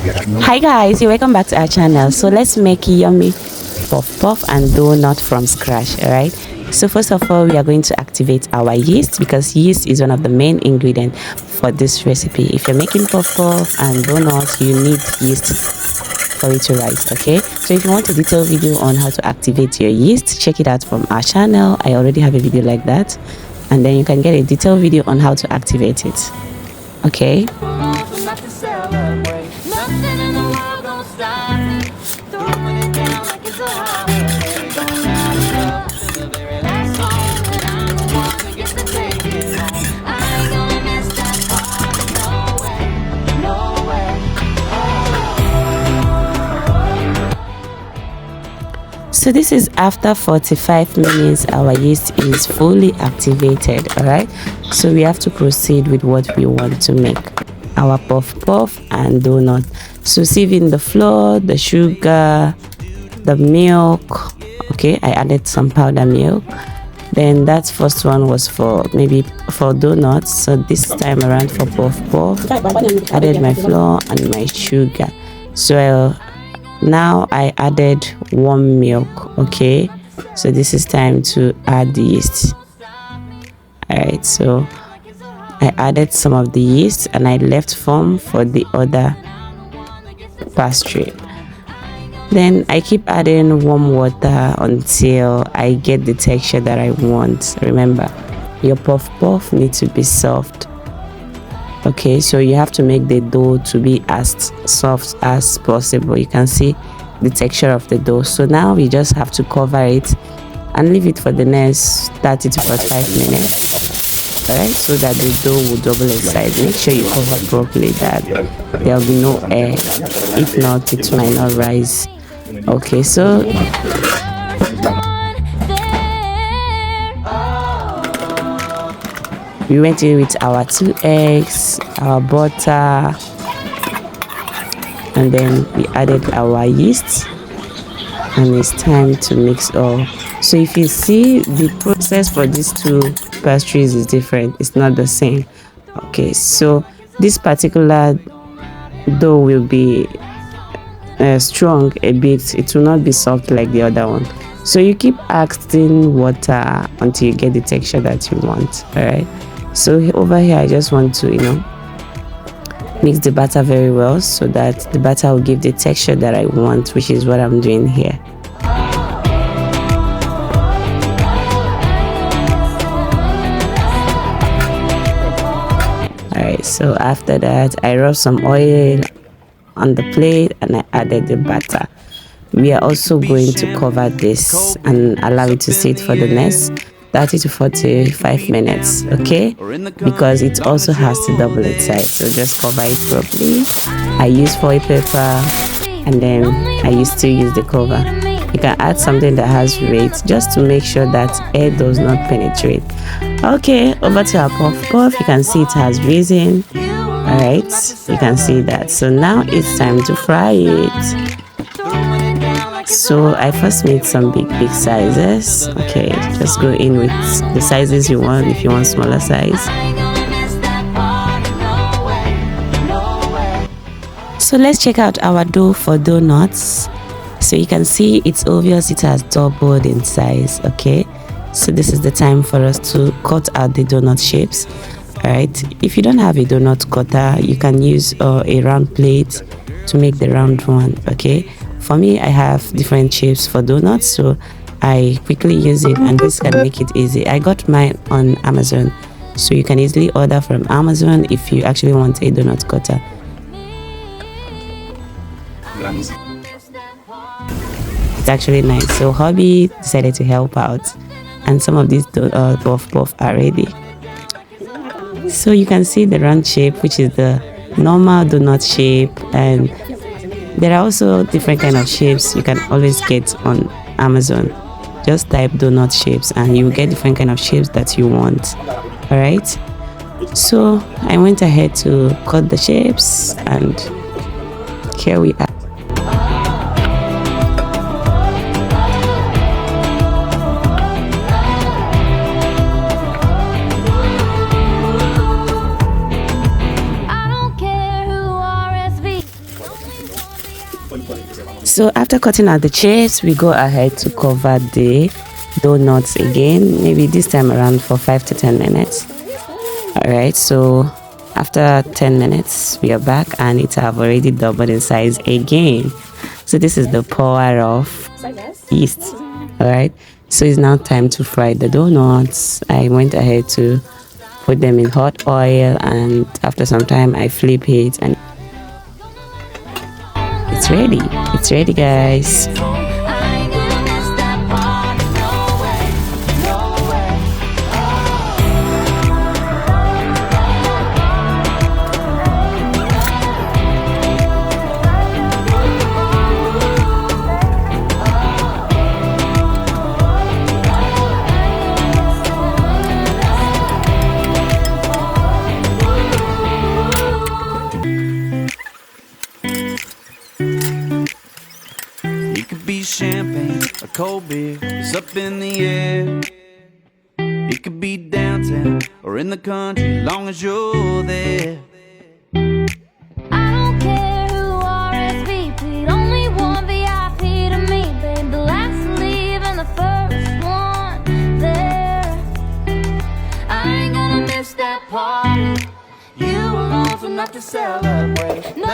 Hi guys, you're welcome back to our channel. So let's make yummy puff puff and donut from scratch. All right, so first of all, we are going to activate our yeast because yeast is one of the main ingredients for this recipe. If you're making puff puff and donuts, you need yeast for it to rise. Okay, so if you want a detailed video on how to activate your yeast, check it out from our channel. I already have a video like that, and then you can get a detailed video on how to activate it. Okay. So this is after 45 minutes our yeast is fully activated. All right, so we have to proceed with what we want to make, our puff puff and donut. So sieving the flour, the sugar, the milk. Okay, I added some powder milk. Then that first one was for donuts, so this time around for puff puff added my flour and my sugar. So now I added warm milk. Okay, so this is time to add the yeast. All right, so I added some of the yeast and I left some for the other pastry. Then I keep adding warm water until I get the texture that I want. Remember, your puff puff needs to be soft. Okay, so you have to make the dough to be as soft as possible. You can see the texture of the dough. So now we just have to cover it and leave it for the next 30 to 45 minutes. All right, so that the dough will double its size. Make sure you cover properly, that there will be no air. If not, it might not rise. Okay, so we went in with our 2 eggs, our butter, and then we added our yeast, and it's time to mix all. So if you see, the process for these two pastries is different, it's not the same. Okay, so this particular dough will be strong a bit, it will not be soft like the other one. So you keep adding water until you get the texture that you want. All right, so over here I just want to mix the batter very well so that the batter will give the texture that I want, which is what I'm doing here. Alright, so after that I rub some oil on the plate and I added the batter. We are also going to cover this and allow it to sit for the next 30 to 45 minutes, okay, because it also has to double its size. So just cover it properly. I use foil paper and then I used to use the cover. You can add something that has weight just to make sure that air does not penetrate. Okay, over to our puff puff. You can see it has risen. All right, you can see that. So now it's time to fry it. So I first made some big sizes. Okay, just go in with the sizes you want. If you want smaller size, so let's check out our dough for donuts. So you can see it's obvious it has doubled in size. Okay, so this is the time for us to cut out the donut shapes. All right, if you don't have a donut cutter, you can use a round plate to make the round one. Okay, for me I have different shapes for donuts, so I quickly use it, and this can make it easy. I got mine on Amazon, so you can easily order from Amazon if you actually want a donut cutter. It's actually nice. So hubby decided to help out, and some of these puff puff are ready. So you can see the round shape, which is the normal donut shape, and there are also different kind of shapes you can always get on Amazon. Just type donut shapes and you will get different kind of shapes that you want. All right, so I went ahead to cut the shapes, and here we are. So after cutting out the chips, we go ahead to cover the donuts again, maybe this time around for 5 to 10 minutes. All right, so after 10 minutes we are back and it have already doubled in size again. So this is the power of yeast. All right, so it's now time to fry the donuts. I went ahead to put them in hot oil, and after some time I flip it and it's ready guys. Champagne, a cold beer is up in the air. It could be downtown or in the country, long as you're there. I don't care who RSVP'd, only one VIP to me, babe. The last to leave and the first one there. I ain't gonna miss that party. You alone for not to celebrate. No